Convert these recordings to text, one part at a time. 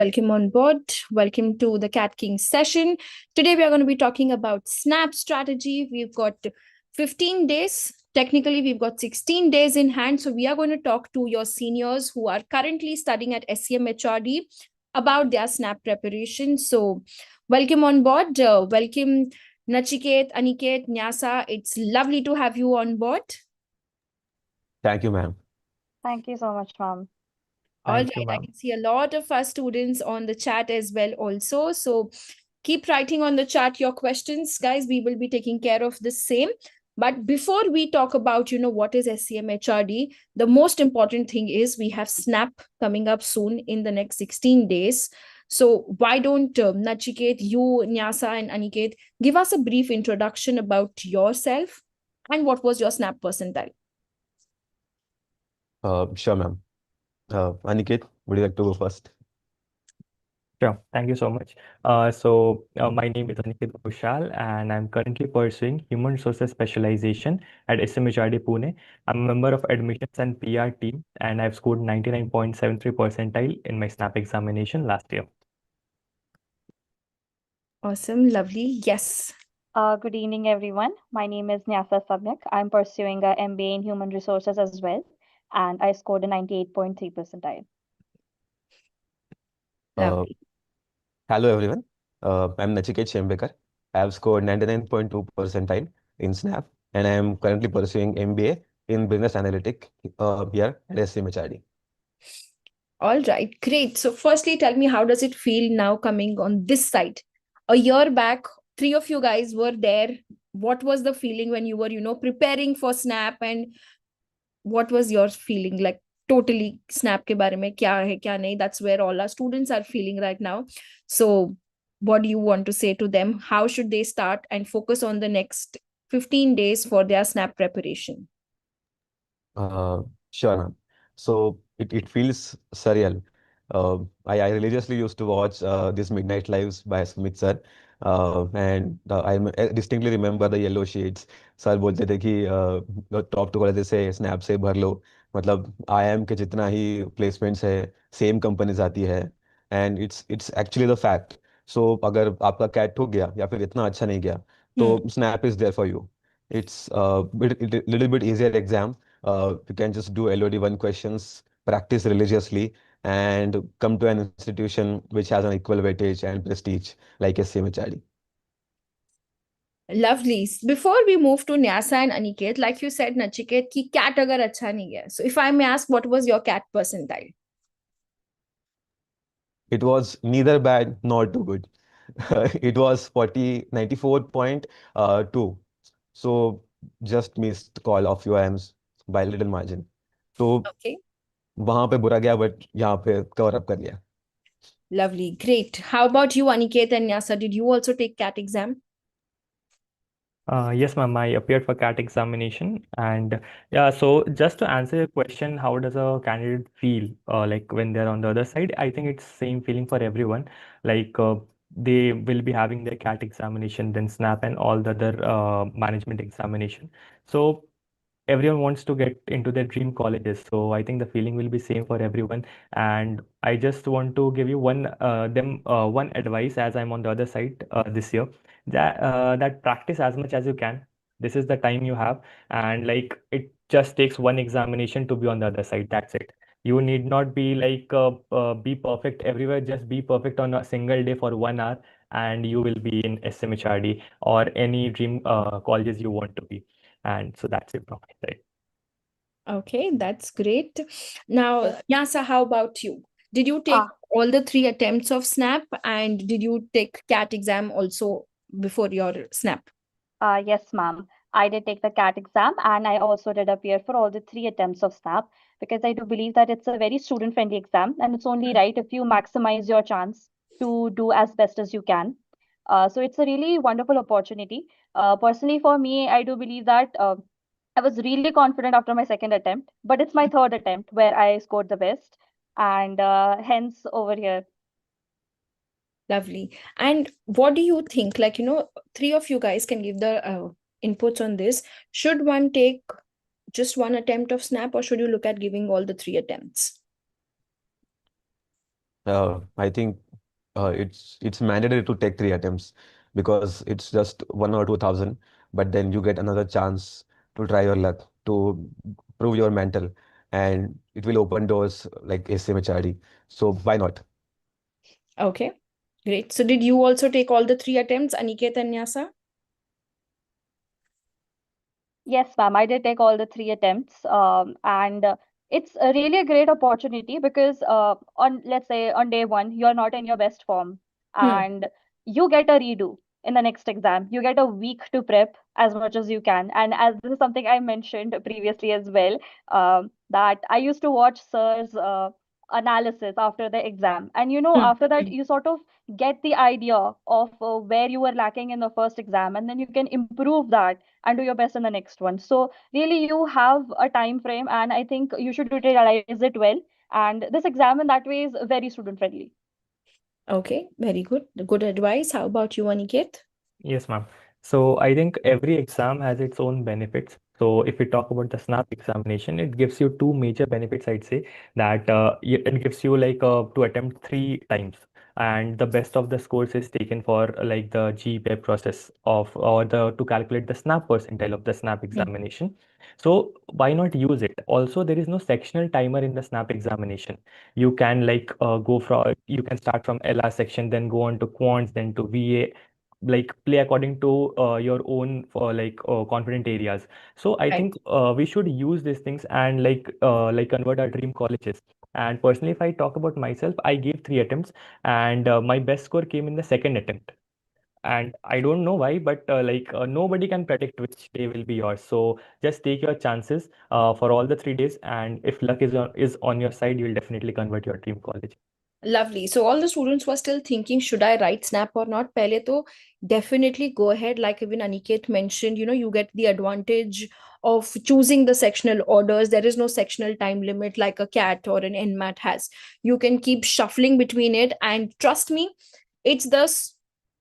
Welcome on board. Welcome to the Cat King session. Today we are going to be talking about Snap strategy. We've got 15 days. Technically, we've got 16 days in hand. So we are going to talk to your seniors who are currently studying at SCMHRD about their Snap preparation. So welcome on board. Welcome Nachiket, Aniket, Nyasa. It's lovely to have you on board. Thank you, ma'am. Thank you so much, ma'am. All Thank you, right, I ma'am. can see a lot of our students on the chat as well also. So keep writing on the chat your questions, guys. We will be taking care of the same. But before we talk about, what is SCMHRD, the most important thing is we have SNAP coming up soon in the next 16 days. So why don't Nachiket, you, Nyasa and Aniket, give us a brief introduction about yourself and what was your SNAP percentile? Sure, ma'am. Aniket, would you like to go first? Sure. Thank you so much. My name is Aniket Kushal, and I'm currently pursuing Human Resources Specialization at SCMHRD Pune. I'm a member of Admissions and PR team, and I've scored 99.73 percentile in my SNAP examination last year. Awesome, lovely. Yes. Good evening, everyone. My name is Nyasa Samyak. I'm pursuing a MBA in Human Resources as well, and I scored a 98.3 percentile. Lovely. Hello, everyone. I'm Nachiket Shembekar. I have scored 99.2 percentile in SNAP, and I am currently pursuing MBA in Business Analytics here at SCMHRD. All right, great. So firstly, tell me, how does it feel now coming on this side? A year back, three of you guys were there. What was the feeling when you were, preparing for SNAP, and what was your feeling like totally SNAP ke bare mein kya hai, kya nahi? That's where all our students are feeling right now. So what do you want to say to them? How should they start and focus on the next 15 days for their SNAP preparation? Sure, ma'am. So it feels surreal. I religiously used to watch these Midnight Lives by Smith sir, and I distinctly remember the yellow sheets. Sir बोलते थे कि top 2 college से snap से भर लो, मतलब IIM के जितना ही प्लेसमेंट्स है सेम कंपनीज आती है, and it's actually the fact. So अगर आपका कैट हो गया या फिर इतना अच्छा नहीं गया तो snap is there for you. It's little bit easier exam. You can just do LOD1 questions, practice religiously, and come to an institution which has an equal weightage and prestige like SCMHRD. Lovely. Before we move to Nyasa and Aniket, like you said, Nachiket, ki cat agar acha nahi gaya. So if I may ask, what was your cat percentile? It was neither bad nor too good. It was 94.2. So just missed call of UIMs by little margin. तो Okay. वहां पे बुरा गया, but यहाँ पे cover up कर लिया. Lovely. Great. How about you, Aniket and Nyasa? Did you also take CAT exam? Yes, ma'am. I appeared for CAT examination, and yeah. So just to answer your question, how does a candidate feel like when they're on the other side? I think it's same feeling for everyone. Like they will be having their CAT examination, then SNAP, and all the other management examination. So everyone wants to get into their dream colleges, so I think the feeling will be same for everyone. And I just want to give you one advice, as I'm on the other side this year, that practice as much as you can. This is the time you have, and like it just takes one examination to be on the other side. That's it. You need not be like be perfect everywhere. Just be perfect on a single day for 1 hour, and you will be in SMHRD or any dream colleges you want to be. And so that's it from my side. Okay, that's great. Now, Nyasa, how about you? Did you take Ah. all the 3 attempts of SNAP, and did you take CAT exam also before your SNAP? Yes, ma'am. I did take the CAT exam, and I also did appear for all the 3 attempts of SNAP, because I do believe that it's a very student-friendly exam, and it's only right if you maximize your chance to do as best as you can. So it's a really wonderful opportunity. Personally, for me, I do believe that I was really confident after my second attempt, but it's my third attempt where I scored the best, and hence over here. Lovely. And what do you think? Like, 3 of you guys can give the inputs on this. Should one take just one attempt of SNAP, or should you look at giving all the 3 attempts? I think it's mandatory to take 3 attempts because it's just 1 or 2 thousand, but then you get another chance to try your luck to prove your mental, and it will open doors like SCMHRD. So why not? Okay, great. So did you also take all the three attempts, Aniket and Nyasa? Yes, ma'am, I did take all the three attempts. And it's really a great opportunity because on, let's say, on day one, you're not in your best form Hmm. and you get a redo in the next exam. You get a week to prep as much as you can. And as this is something I mentioned previously as well, that I used to watch sir's analysis after the exam. And Hmm. after that, Hmm. you sort of get the idea of where you were lacking in the first exam, and then you can improve that and do your best in the next one. So really you have a time frame, and I think you should utilize it well. And this exam in that way is very student friendly. Okay, very good. Good advice. How about you, Aniket? Yes, ma'am. So I think every exam has its own benefits. So if we talk about the SNAP examination, it gives you two major benefits, I'd say, that it gives you like to attempt 3 times. And the best of the scores is taken for like the GPA process of or the to calculate the SNAP percentile of the SNAP Hmm. examination. So why not use it? Also, there is no sectional timer in the SNAP examination. You can like you can start from LR section, then go on to quants, then to VA, like play according to your own for like confident areas. So I Right. think we should use these things and like convert our dream colleges. And personally, if I talk about myself, I gave 3 attempts, and my best score came in the second attempt. And I don't know why, but nobody can predict which day will be yours. So just take your chances for all the 3 days, and if luck is on your side, you'll definitely convert your dream college. Lovely. So all the students who are still thinking, should I write Snap or not? Pehle to definitely go ahead. Like even Aniket mentioned, you get the advantage of choosing the sectional orders. There is no sectional time limit like a CAT or an NMAT has. You can keep shuffling between it. And trust me, it's the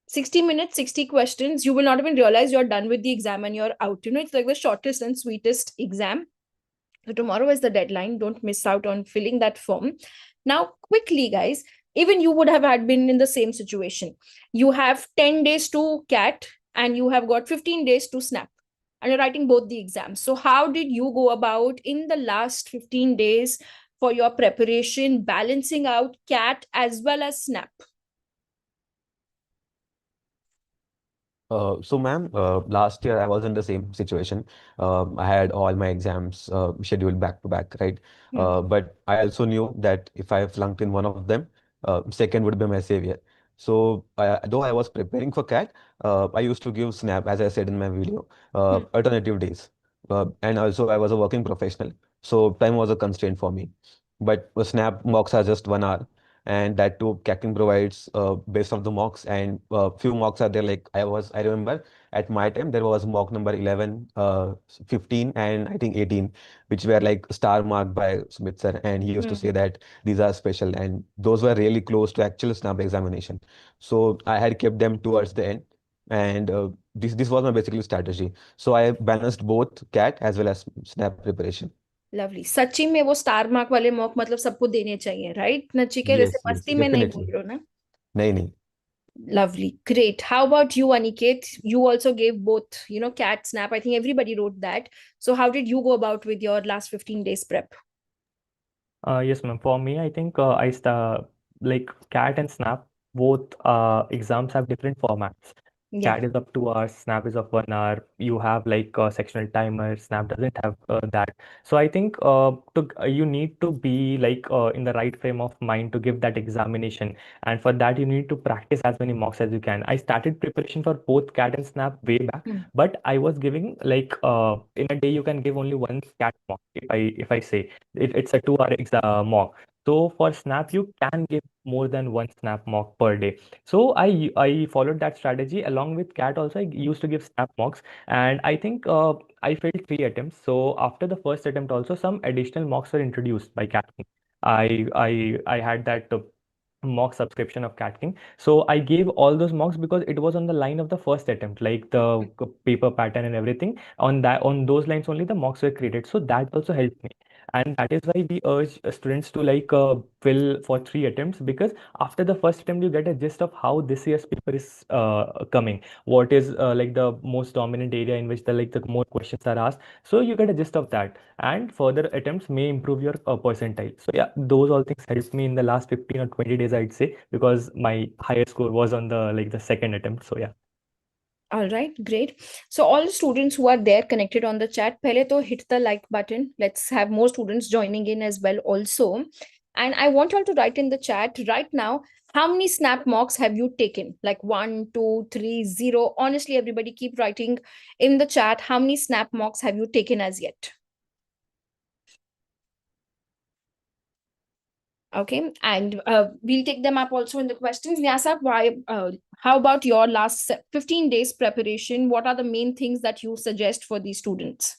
60 minutes, 60 questions. You will not even realize you're done with the exam and you're out. It's like the shortest and sweetest exam. So tomorrow is the deadline. Don't miss out on filling that form. Now, quickly, guys, even you would have had been in the same situation. You have 10 days to CAT and you have got 15 days to SNAP. And you're writing both the exams. So, how did you go about in the last 15 days for your preparation, balancing out CAT as well as SNAP? So, ma'am, last year I was in the same situation. I had all my exams scheduled back to back, right? Hmm. But I also knew that if I flunked in one of them, second would be my savior. So, though I was preparing for CAT, I used to give SNAP, as I said in my video, Hmm. alternative days. And also, I was a working professional, so time was a constraint for me. But SNAP mocks are just 1 hour, and that too Kakin provides based on the mocks, and few mocks are there. Like I remember at my time there was mock number 11, 15, and I think 18, which were like star marked by Smith sir, and he used to Hmm. say that these are special, and those were really close to actual snap examination. So I had kept them towards the end, and this was my basically strategy. So I balanced both cat as well as snap preparation. Lovely सच्ची में वो star mark वाले mock मतलब सबको देने चाहिए right Nachiket ऐसे Yes, yes, मस्ती में नहीं बोल definitely. रहे हो ना नहीं नहीं. Lovely. Great. How about you, Aniket? You also gave both, cat snap. I think everybody wrote that. So how did you go about with your last 15 days prep? Yes, ma'am. For me, I think like CAT and SNAP, both exams have different formats. Yeah. CAT is of 2 hours, SNAP is of 1 hour. You have like a sectional timer. SNAP doesn't have that. So I think you need to be like in the right frame of mind to give that examination, and for that you need to practice as many mocks as you can. I started preparation for both CAT and SNAP way back, Hmm. but I was giving like in a day you can give only one CAT mock if I say it's a 2 hour mock. So for Snap, you can give more than one Snap mock per day. So I followed that strategy along with Cat also. I used to give Snap mocks, and I think I failed 3 attempts. So after the first attempt, also some additional mocks were introduced by Cat King. I had that. Mock subscription of Cat King. So I gave all those mocks because it was on the line of the first attempt, like the paper pattern and everything. On those lines only the mocks were created. So that also helped me. And that is why we urge students to fill for 3 attempts, because after the first attempt you get a gist of how this year's paper is coming, what is the most dominant area in which the more questions are asked. So you get a gist of that, and further attempts may improve your percentile. So yeah, those all things helped me in the last 15 or 20 days, I'd say, because my higher score was on the second attempt. So yeah. All right, great. So all the students who are there connected on the chat, pehle to hit the like button. Let's have more students joining in as well also. And I want you all to write in the chat right now, how many snap mocks have you taken? Like 1, 2, 3, 0. Honestly, everybody keep writing in the chat, how many snap mocks have you taken as yet? Okay, and we'll take them up also in the questions. Nyasa, how about your last 15 days preparation? What are the main things that you suggest for these students?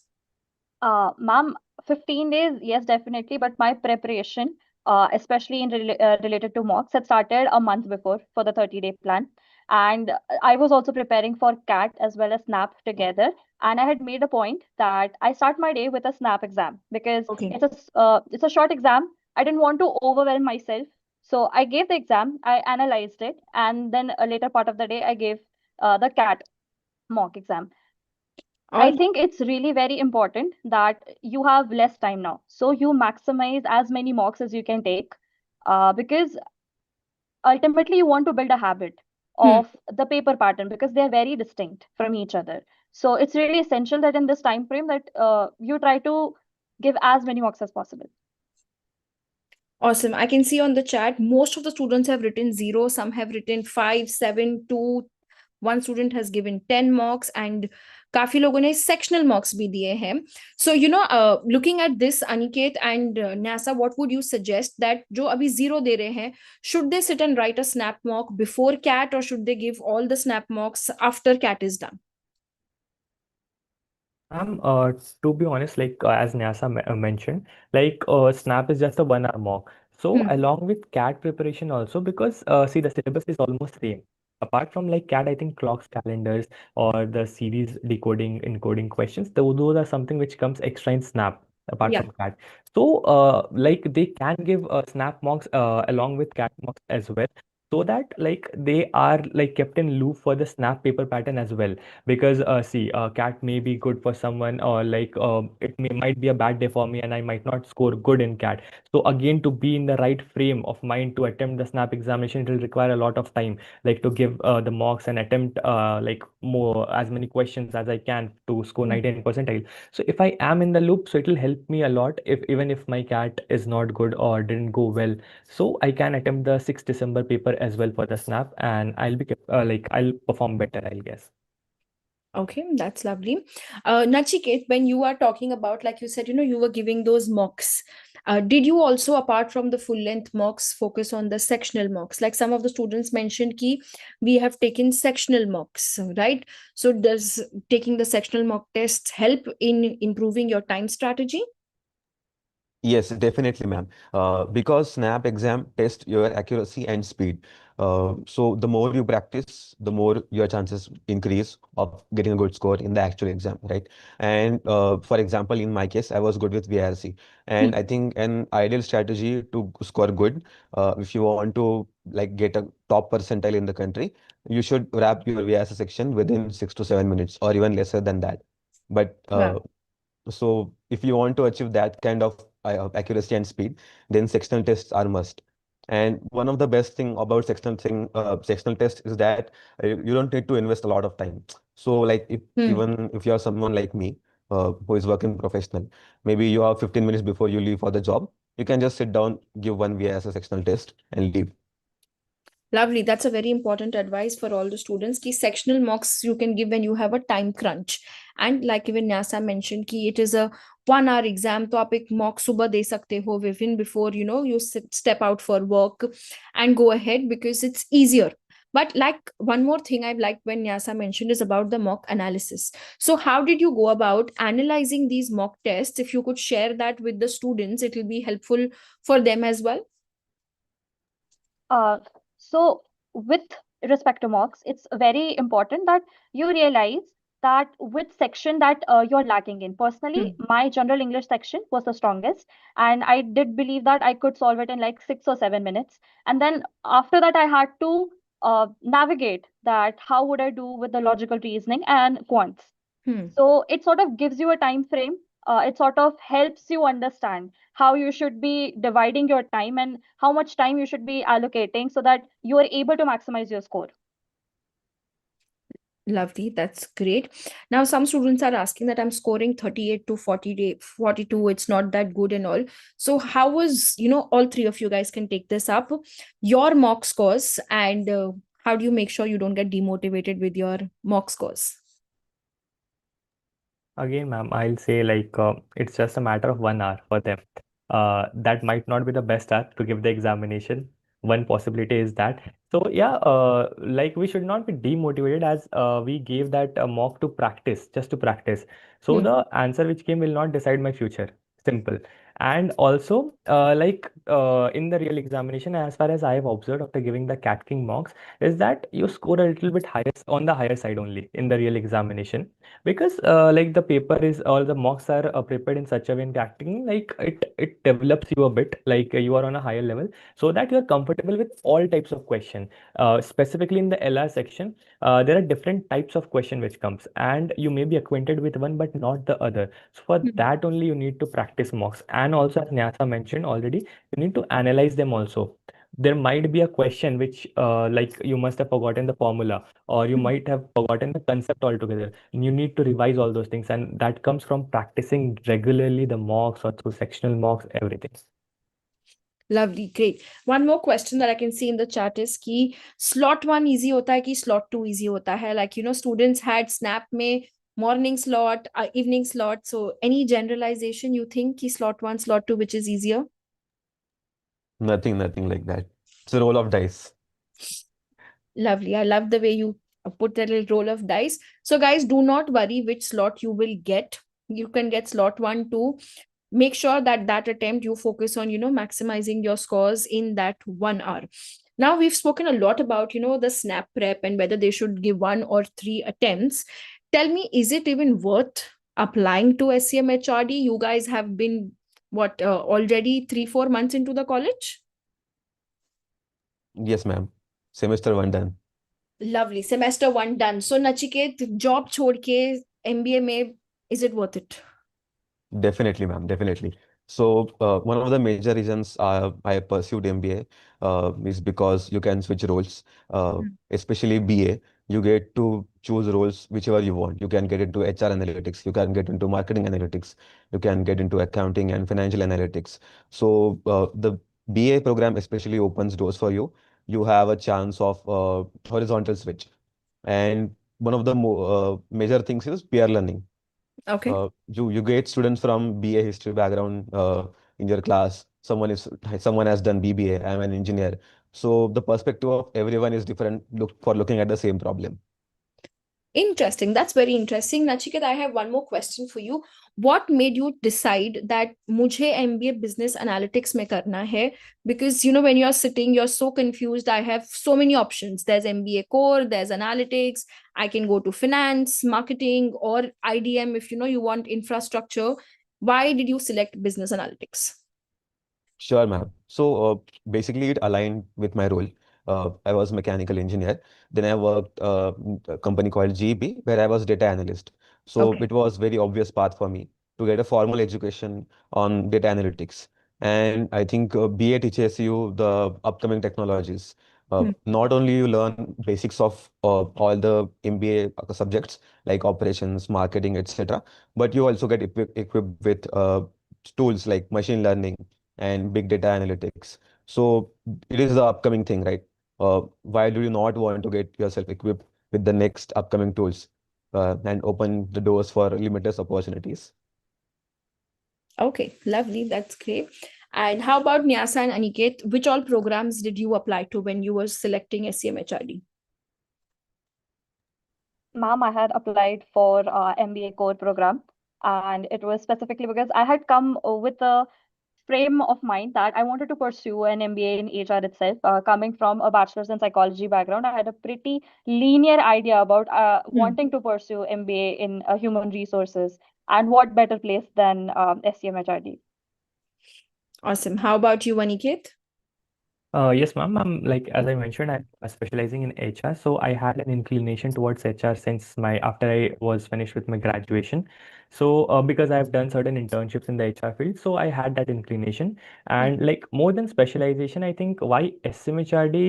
Ma'am, 15 days, yes, definitely. But my preparation, especially related to mocks, had started a month before for the 30-day plan. And I was also preparing for CAT as well as SNAP together. And I had made a point that I start my day with a SNAP exam because Okay. it's a short exam. I didn't want to overwhelm myself. So I gave the exam, I analyzed it, and then a later part of the day, I gave the CAT mock exam. I think it's really very important that you have less time now. So you maximize as many mocks as you can take, because ultimately you want to build a habit of the paper pattern because they're very distinct from each other. So it's really essential that in this time frame that you try to give as many mocks as possible. Awesome. I can see on the chat, most of the students have written 0. Some have written 5, 7, 2. One student has given 10 mocks and काफी लोगों ने sectional mocks भी दिए हैं. So, looking at this, Aniket and Nyasa, what would you suggest that जो अभी 0 दे रहे हैं, should they sit and write a snap mock before CAT or should they give all the snap mocks after CAT is done? To be honest, as Nyasa mentioned, Snap is just a 1 hour mock. So along with CAT preparation also, because see, the syllabus is almost same. Apart from CAT, I think clocks, calendars, or the series decoding, encoding questions, those are something which comes extra in Snap apart Yeah. from CAT. So they can give Snap mocks along with CAT mocks as well, so that they are kept in loop for the Snap paper pattern as well. Because see, CAT may be good for someone, or might be a bad day for me and I might not score good in CAT. So again, to be in the right frame of mind to attempt the Snap examination, it will require a lot of time, to give the mocks and attempt more as many questions as I can to score 99 percentile. So if I am in the loop, so it will help me a lot, if even if my CAT is not good or didn't go well, so I can attempt the 6th December paper as well for the Snap, and I'll be I'll perform better, I'll guess. Okay, that's lovely. Nachiket, when you are talking about, like you said, you were giving those mocks. Did you also, apart from the full length mocks, focus on the sectional mocks? Like some of the students mentioned, ki we have taken sectional mocks, right? So does taking the sectional mock tests help in improving your time strategy? Yes, definitely, ma'am. Because SNAP exam test your accuracy and speed. So the more you practice, the more your chances increase of getting a good score in the actual exam, right? And for example, in my case, I was good with VRC. And I think an ideal strategy to score good, if you want to get a top percentile in the country, you should wrap your VRC section within 6 to 7 minutes or even lesser than that. But Wow. so if you want to achieve that kind of accuracy and speed, then sectional tests are must. And one of the best thing about sectional test is that you don't need to invest a lot of time. So even if you are someone like me, who is working professional, maybe you are 15 minutes before you leave for the job, you can just sit down, give one VS a sectional test and leave. Lovely. That's a very important advice for all the students. Ki sectional mocks you can give when you have a time crunch. And like even Nyasa mentioned, ki it is a 1 hour exam. तो आप एक mock सुबह दे सकते हो even before you step out for work and go ahead because it's easier. But like one more thing I've liked when Nyasa mentioned is about the mock analysis. So how did you go about analyzing these mock tests? If you could share that with the students, it will be helpful for them as well. So with respect to mocks, it's very important that you realize that which section that you're lacking in. Personally, my general English section was the strongest, and I did believe that I could solve it in like 6 or 7 minutes. And then after that, I had to navigate that how would I do with the logical reasoning and quants. So it sort of gives you a time frame. It sort of helps you understand how you should be dividing your time and how much time you should be allocating so that you are able to maximize your score. Lovely, that's great. Now, some students are asking that I'm scoring 38 to 42. It's not that good and all. So, how was, all three of you guys can take this up, your mock scores, and how do you make sure you don't get demotivated with your mock scores? Again, ma'am, I'll say like it's just a matter of 1 hour for them. That might not be the best hour to give the examination. One possibility is that. So yeah, like we should not be demotivated as we gave that mock to practice, just to practice. So the answer which came will not decide my future. Simple. And also, in the real examination, as far as I have observed after giving the Cat King mocks, is that you score a little bit higher on the higher side only in the real examination, because like the paper is or the mocks are prepared in such a way in acting, like it develops you a bit, like you are on a higher level, so that you are comfortable with all types of question. Specifically in the LR section, there are different types of question which comes, and you may be acquainted with one but not the other. So for that only you need to practice mocks, and also as Nyasa mentioned already, you need to analyze them also. There might be a question which like you must have forgotten the formula, or you might have forgotten the concept altogether. You need to revise all those things, and that comes from practicing regularly the mocks or through sectional mocks, everything. Lovely, great. One more question that I can see in the chat is कि slot 1 easy होता है कि slot 2 easy होता है? Like, students had snap में morning slot, evening slot. So any generalization you think कि slot 1, slot 2, which is easier? Nothing like that. It's a roll of dice. Lovely. I love the way you put that little roll of dice. So guys, do not worry which slot you will get. You can get slot 1, 2. Make sure that attempt you focus on, maximizing your scores in that 1 hour. Now we've spoken a lot about, the snap prep and whether they should give 1 or 3 attempts. Tell me, is it even worth applying to SCMHRD? You guys have been already 3-4 months into the college? Yes, ma'am. Semester 1 done. Lovely. Semester 1 done. So Nachiket, job छोड़ के MBA में, is it worth it? Definitely, ma'am. Definitely. So, one of the major reasons I pursued MBA is because you can switch roles, especially BA. You get to choose roles whichever you want. You can get into HR analytics, you can get into marketing analytics, you can get into accounting and financial analytics. So, the BA program especially opens doors for you. You have a chance of horizontal switch. And one of the major things is peer learning. Okay. You get students from BA history background in your class. Someone has done BBA. I'm an engineer. So the perspective of everyone is different for looking at the same problem. Interesting. That's very interesting. Nachiket, I have one more question for you. What made you decide that मुझे MBA business analytics में करना है? Because when you're sitting, you're so confused. I have so many options. There's MBA core, there's analytics. I can go to finance, marketing, or IDM if you want infrastructure. Why did you select business analytics? Sure, ma'am. So basically, it aligned with my role. I was mechanical engineer. Then I worked a company called GEPI, where I was data analyst. So Okay. it was very obvious path for me to get a formal education on data analytics. And I think BA teaches you the upcoming technologies. Not only you learn basics of all the MBA subjects like operations, marketing, etc., but you also get equipped with tools like machine learning and big data analytics. So it is the upcoming thing, right? Why do you not want to get yourself equipped with the next upcoming tools and open the doors for limitless opportunities? Okay, lovely. That's great. And how about Nyasa and Aniket? Which all programs did you apply to when you were selecting SCMHRD? Ma'am, I had applied for MBA core program, and it was specifically because I had come with a frame of mind that I wanted to pursue an MBA in HR itself. Coming from a bachelor's in psychology background, I had a pretty linear idea about Hmm. wanting to pursue MBA in human resources. And what better place than SCMHRD? Awesome. How about you, Aniket? Yes, ma'am. I'm like as I mentioned, I'm specializing in HR, so I had an inclination towards HR since my after I was finished with my graduation. So because I've done certain internships in the HR field, so I had that inclination. Hmm. And like more than specialization, I think why SMHRD,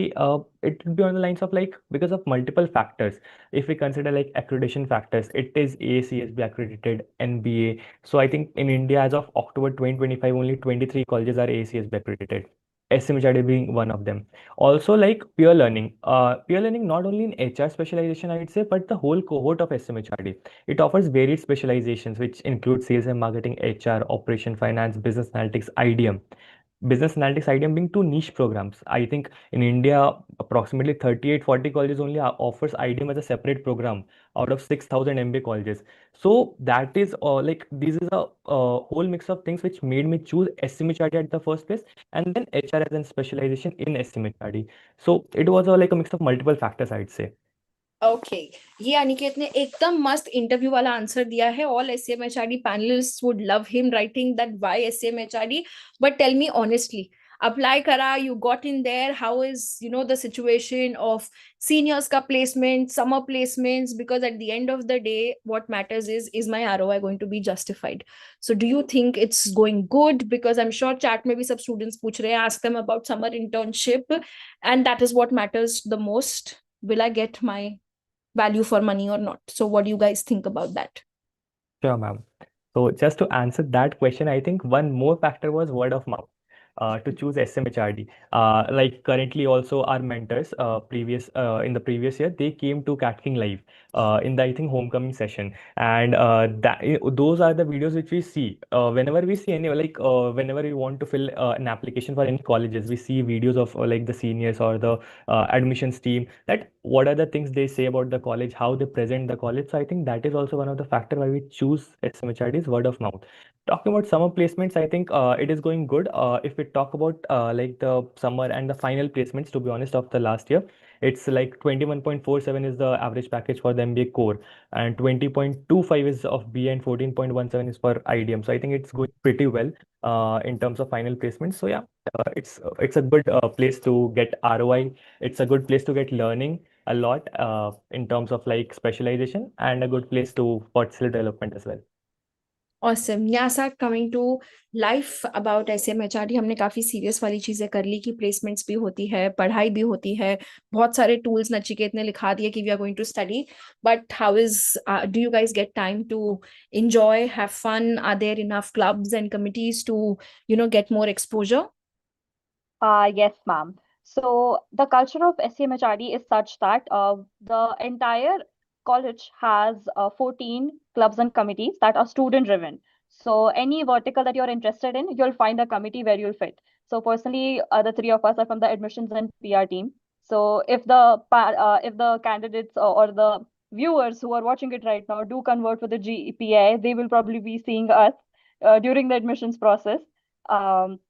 it would be on the lines of like because of multiple factors. If we consider like accreditation factors, it is ACSB accredited, NBA. So I think in India as of October 2025, only 23 colleges are ACSB accredited. SMHRD being one of them. Also, like peer learning. Peer learning not only in HR specialization, I'd say, but the whole cohort of SMHRD. It offers varied specializations, which include sales and marketing, HR, operation, finance, business analytics, IDM. Business analytics IDM being two niche programs. I think in India, approximately 38, 40 colleges only offers IDM as a separate program out of 6,000 MBA colleges. So that is like this is a whole mix of things which made me choose SMHRD at the first place, and then HR as a specialization in SMHRD. So it was like a mix of multiple factors, I'd say. Okay, ये अनिकेत ने एकदम मस्त interview वाला answer दिया है. All SCMHRD panellists would love him writing that why SCMHRD. But tell me honestly, apply kara, you got in there, how is the situation of seniors ka placement, summer placements? Because at the end of the day, what matters is my ROI going to be justified? So do you think it's going good? Because I'm sure chat mein bhi sab students pooch rahe hain, ask them about summer internship, and that is what matters the most. Will I get my value for money or not? So what do you guys think about that? Sure, ma'am. So just to answer that question, I think one more factor was word of mouth. To choose SMHRD. Like currently also our mentors previous in the previous year, they came to Cat King Live in the I think homecoming session, and those are the videos which we see whenever we see any like whenever we want to fill an application for any colleges, we see videos of like the seniors or the admissions team, that what are the things they say about the college, how they present the college. So I think that is also one of the factor why we choose SMHRD is word of mouth. Talking about summer placements, I think it is going good. If we talk about like the summer and the final placements, to be honest, of the last year, it's like 21.47 is the average package for the MBA core, and 20.25 is of BA, and 14.17 is for IDM. So I think it's going pretty well in terms of final placements. So yeah, it's a good place to get ROI. It's a good place to get learning a lot in terms of like specialization, and a good place to for skill development as well. Awesome. Nyasa, coming to life about SMHRD, हमने काफी serious वाली चीजें कर ली कि placements भी होती है, पढ़ाई भी होती है, बहुत सारे टूल्स नचिकेत ने लिखा दिए कि we are going to study. But how is, do you guys get time to enjoy, have fun? Are there enough clubs and committees to get more exposure? Yes, ma'am. So the culture of SCMHRD is such that the entire college has 14 clubs and committees that are student driven. So any vertical that you're interested in, you'll find a committee where you'll fit. So personally, the three of us are from the admissions and PR team. So if the candidates or the viewers who are watching it right now do convert with the GEPI, they will probably be seeing us during the admissions process. Um,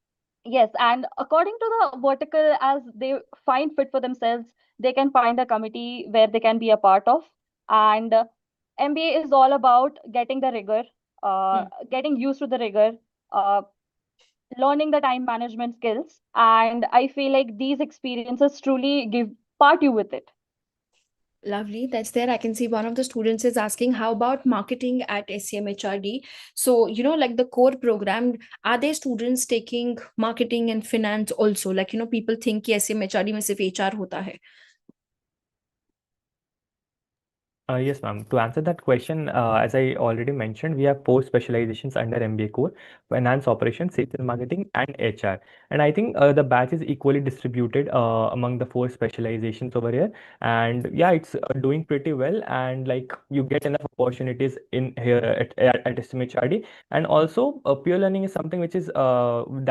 Yes, and according to the vertical, as they find fit for themselves, they can find a committee where they can be a part of. And MBA is all about getting the rigor, Hmm. getting used to the rigor, uh, learning the time management skills. And I feel like these experiences truly give part you with it. Lovely. That's there. I can see one of the students is asking, how about marketing at SCMHRD? So, like the core program, are there students taking marketing and finance also? Like, people think कि SCMHRD में सिर्फ HR होता है. Yes, ma'am. To answer that question, as I already mentioned, we have four specializations under MBA core: finance, operations, sales and marketing, and HR. And I think the batch is equally distributed among the four specializations over here. And yeah, it's doing pretty well. And like you get enough opportunities in here at SMHRD. And also, peer learning is something which is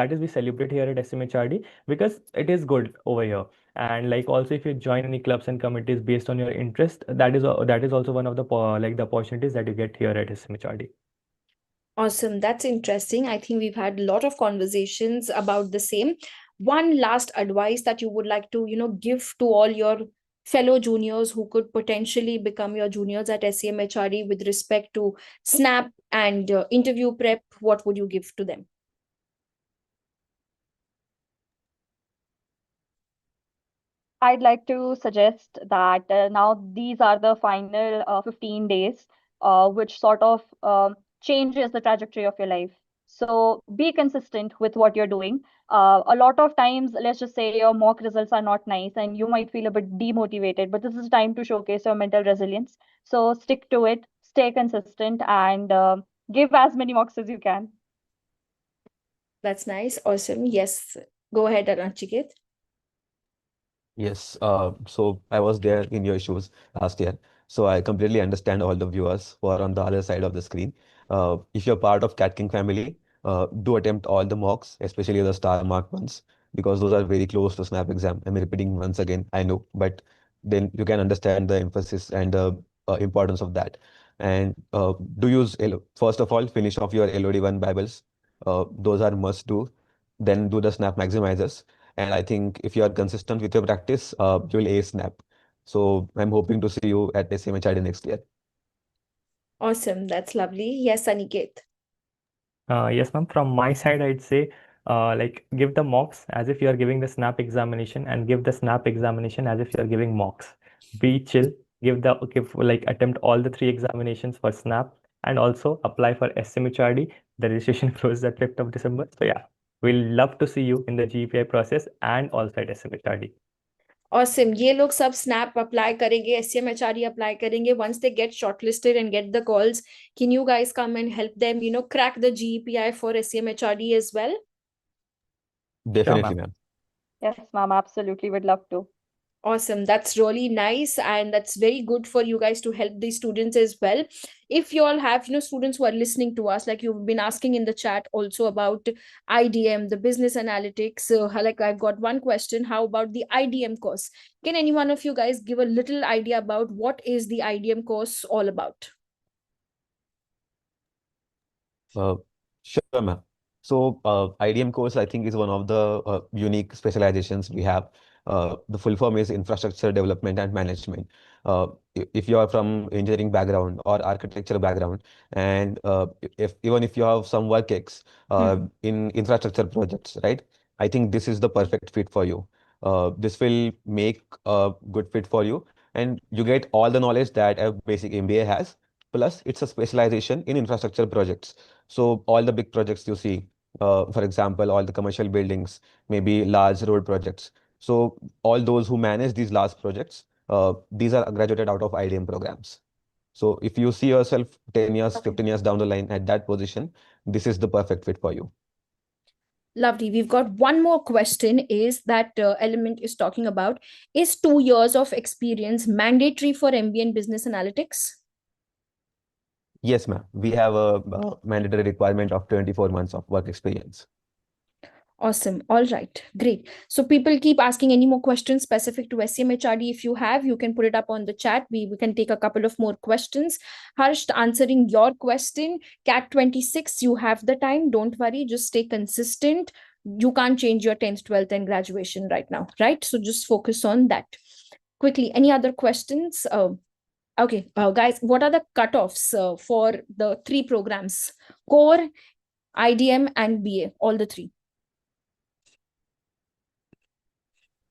that is we celebrate here at SMHRD because it is good over here. And like also if you join any clubs and committees based on your interest, that is also one of the like the opportunities that you get here at SMHRD. Awesome. That's interesting. I think we've had a lot of conversations about the same. One last advice that you would like to, give to all your fellow juniors who could potentially become your juniors at SCMHRD with respect to SNAP and interview prep, what would you give to them? I'd like to suggest that now these are the final 15 days, which sort of changes the trajectory of your life. So be consistent with what you're doing. A lot of times, let's just say your mock results are not nice and you might feel a bit demotivated, but this is time to showcase your mental resilience. So stick to it, stay consistent, and give as many mocks as you can. That's nice. Awesome. Yes. Go ahead, Anachiket. Yes, so I was there in your shoes last year, so I completely understand all the viewers who are on the other side of the screen. If you're part of Cat King family, do attempt all the mocks, especially the star mark ones, because those are very close to snap exam. I'm repeating once again, I know, but then you can understand the emphasis and the importance of that. And do use, first of all, finish off your LOD1 Bibles. Those are must do. Then do the snap maximizers. And I think if you are consistent with your practice, you will ace snap. So I'm hoping to see you at SCMHRD next year. Awesome. That's lovely. Yes, Aniket. Yes, ma'am. From my side, I'd say like give the mocks as if you are giving the snap examination and give the snap examination as if you are giving mocks. Be chill. Give like attempt all the three examinations for snap and also apply for SMHRD. The registration closes at 5th of December. So yeah, we'll love to see you in the GPI process and also at SMHRD. Awesome. ये लोग सब snap apply करेंगे, SCMHRD apply करेंगे. Once they get shortlisted and get the calls, can you guys come and help them, crack the GEPI for SCMHRD as well? Sure, Definitely, ma'am. ma'am. Yes, ma'am, absolutely would love to. Awesome. That's really nice. And that's very good for you guys to help these students as well. If you all have, students who are listening to us, like you've been asking in the chat also about IDM, the business analytics. So, like I've got one question. How about the IDM course? Can any one of you guys give a little idea about what is the IDM course all about? Uh, sure, ma'am. So, IDM course, I think, is one of the unique specializations we have. The full form is Infrastructure Development and Management. If you are from engineering background or architecture background, and if even if you have some work ex in infrastructure projects, right? I think this is the perfect fit for you. This will make a good fit for you, and you get all the knowledge that a basic MBA has. Plus, it's a specialization in infrastructure projects. So all the big projects you see, for example, all the commercial buildings, maybe large road projects. So all those who manage these large projects, these are graduated out of IDM programs. So if you see yourself 10 years, 15 years down the line at that position, this is the perfect fit for you. Lovely. We've got one more question is that Element is talking about, is 2 years of experience mandatory for MBA in business analytics? Yes, ma'am. We have a mandatory requirement of 24 months of work experience. Awesome. All right. Great. So people keep asking any more questions specific to SCMHRD. If you have, you can put it up on the chat. We can take a couple of more questions. Harsh, answering your question, CAT 26, you have the time. Don't worry. Just stay consistent. You can't change your 10th, 12th, and graduation right now, right? So just focus on that. Quickly, any other questions? Okay, guys, what are the cutoffs for the three programs? Core, IDM, and BA, all the three.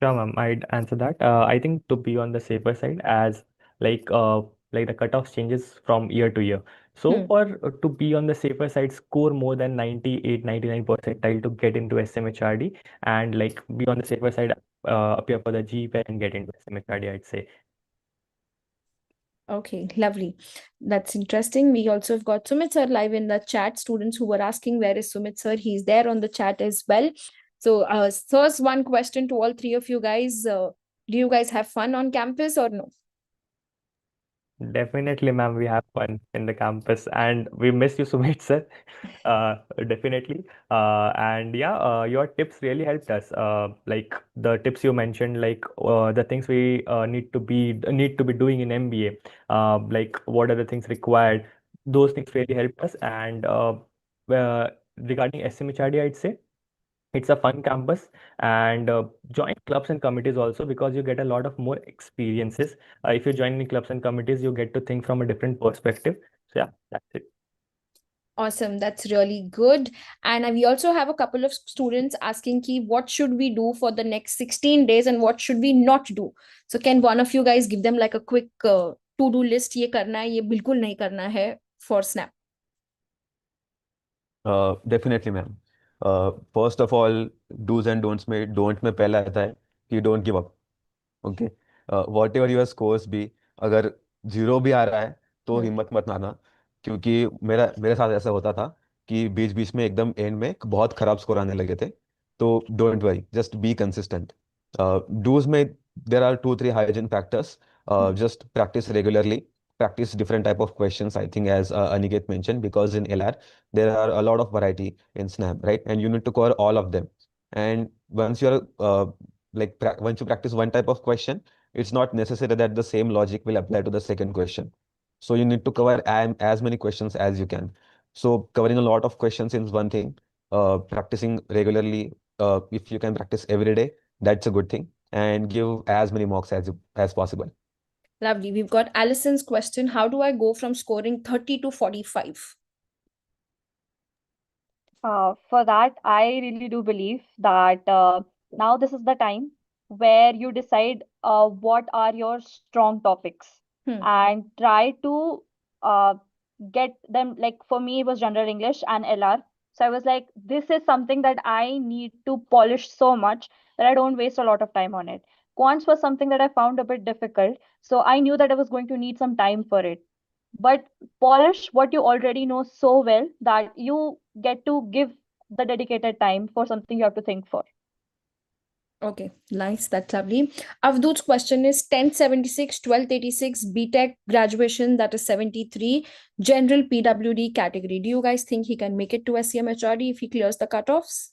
Sure, ma'am. I'd answer that. I think to be on the safer side, as like the cutoff changes from year to year. So for to be on the safer side, score more than 98, 99 percentile to get into SMHRD, and like be on the safer side, appear for the GPA and get into SMHRD, I'd say. Okay, lovely. That's interesting. We also have got Sumit sir live in the chat. Students who were asking where is Sumit sir, he's there on the chat as well. So, first one question to all three of you guys. Do you guys have fun on campus or no? Definitely, ma'am, we have fun in the campus and we miss you, Sumit sir. Definitely. And yeah, your tips really helped us. Like the tips you mentioned, like the things we need to be doing in MBA. Like what are the things required? Those things really helped us. And regarding SCMHRD, I'd say it's a fun campus, and join clubs and committees also, because you get a lot of more experiences. If you join in clubs and committees, you get to think from a different perspective. So yeah, that's it. Awesome. That's really good. And we also have a couple of students asking ki, what should we do for the next 16 days and what should we not do? So can one of you guys give them like a quick to-do list? ये करना है, ये बिल्कुल नहीं करना है for Snap. Definitely, ma'am. First of all, do's and don't में पहला आता है कि don't give up. Okay, whatever your scores भी, अगर जीरो भी आ रहा है तो हिम्मत मत मारना, क्योंकि मेरे साथ ऐसा होता था कि बीच बीच में एकदम एंड में बहुत खराब स्कोर आने लगे थे. तो don't worry, just be consistent. Does में there are 2-3 hygiene factors. Just practice regularly, practice different type of questions, I think, as Aniket mentioned, because in LR there are a lot of variety in Snap, right? And you need to cover all of them. And once you're once you practice one type of question, it's not necessary that the same logic will apply to the second question. So you need to cover as many questions as you can. So covering a lot of questions is one thing. Practicing regularly, if you can practice every day, that's a good thing. And give as many mocks as possible. Lovely. We've got Allison's question. How do I go from scoring 30 to 45? For that, I really do believe that now this is the time where you decide what are your strong topics and try to uh, get them. Like for me, it was general English and LR. So I was like, this is something that I need to polish so much that I don't waste a lot of time on it. Quants was something that I found a bit difficult. So I knew that I was going to need some time for it, but polish what you already know so well that you get to give the dedicated time for something you have to think for. Okay, nice. That's lovely. Avdut's question is 1076, 1286, BTech graduation, that is 73, general PWD category. Do you guys think he can make it to SCMHRD if he clears the cutoffs?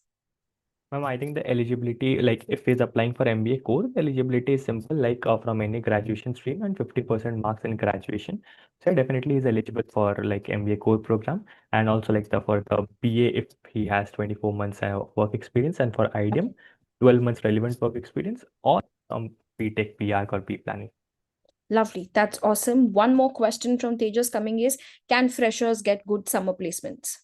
Ma'am, I think the eligibility, like if he's applying for MBA core, the eligibility is simple, like from any graduation stream and 50% marks in graduation. So definitely is eligible for like MBA core program, and also like for the BA if he has 24 months work experience, and for IDM 12 months relevant work experience, or BTech, BArc or B planning. Lovely. That's awesome. One more question from Tejas coming is, can freshers get good summer placements?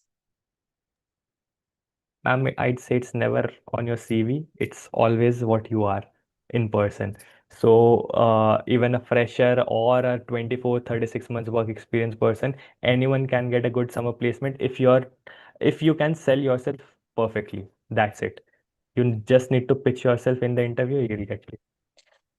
Ma'am, I'd say it's never on your CV. It's always what you are in person. So even a fresher or a 24, 36 months work experience person, anyone can get a good summer placement if you can sell yourself perfectly. That's it. You just need to pitch yourself in the interview, you'll get it.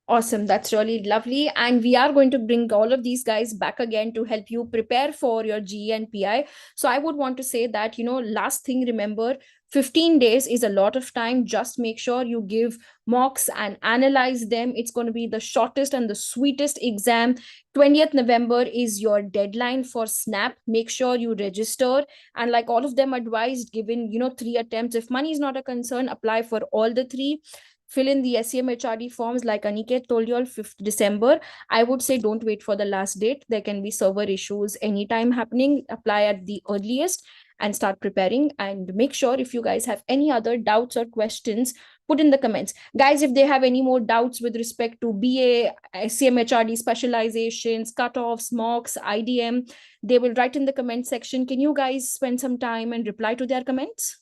Awesome. That's really lovely. And we are going to bring all of these guys back again to help you prepare for your GE and PI. So I would want to say that, last thing, remember, 15 days is a lot of time. Just make sure you give mocks and analyze them. It's going to be the shortest and the sweetest exam. 20th November is your deadline for SNAP. Make sure you register. And like all of them advised, given, 3 attempts, if money is not a concern, apply for all the 3. Fill in the SCMHRD forms like Aniket told you all 5th December. I would say don't wait for the last date. There can be server issues anytime happening. Apply at the earliest and start preparing. And make sure if you guys have any other doubts or questions, put in the comments. Guys, if they have any more doubts with respect to BA, SCMHRD specializations, cutoffs, mocks, IDM, they will write in the comment section. Can you guys spend some time and reply to their comments?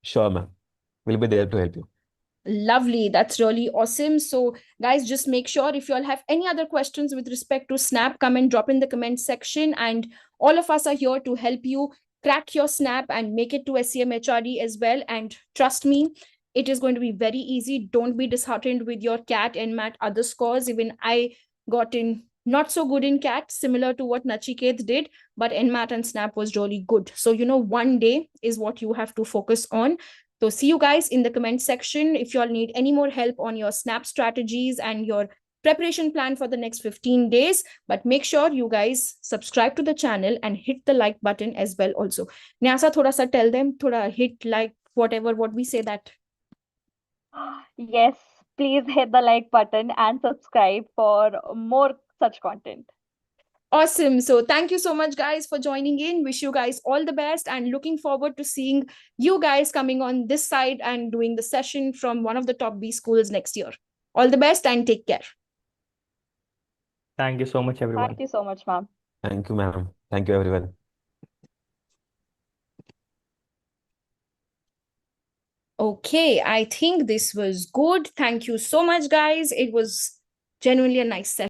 Sure, ma'am. We'll be there to help you. Lovely. That's really awesome. So guys, just make sure if you all have any other questions with respect to Snap, come and drop in the comment section, and all of us are here to help you crack your Snap and make it to SCMHRD as well. And trust me, it is going to be very easy. Don't be disheartened with your CAT and MAT other scores. Even I got in not so good in CAT, similar to what Nachiket did, but NMAT and SNAP was really good. So, one day is what you have to focus on. So see you guys in the comment section. If you all need any more help on your SNAP strategies and your preparation plan for the next 15 days, but make sure you guys subscribe to the channel and hit the like button as well also. Nyasa, thoda sa tell them, thoda hit like whatever, what we say that. Yes, please hit the like button and subscribe for more such content. Awesome. So thank you so much, guys, for joining in. Wish you guys all the best and looking forward to seeing you guys coming on this side and doing the session from one of the top B schools next year. All the best and take care. Thank you so much, everyone. Thank you so much, ma'am. Thank you, ma'am. Thank you, everyone. Okay, I think this was good. Thank you so much, guys. It was genuinely a nice session.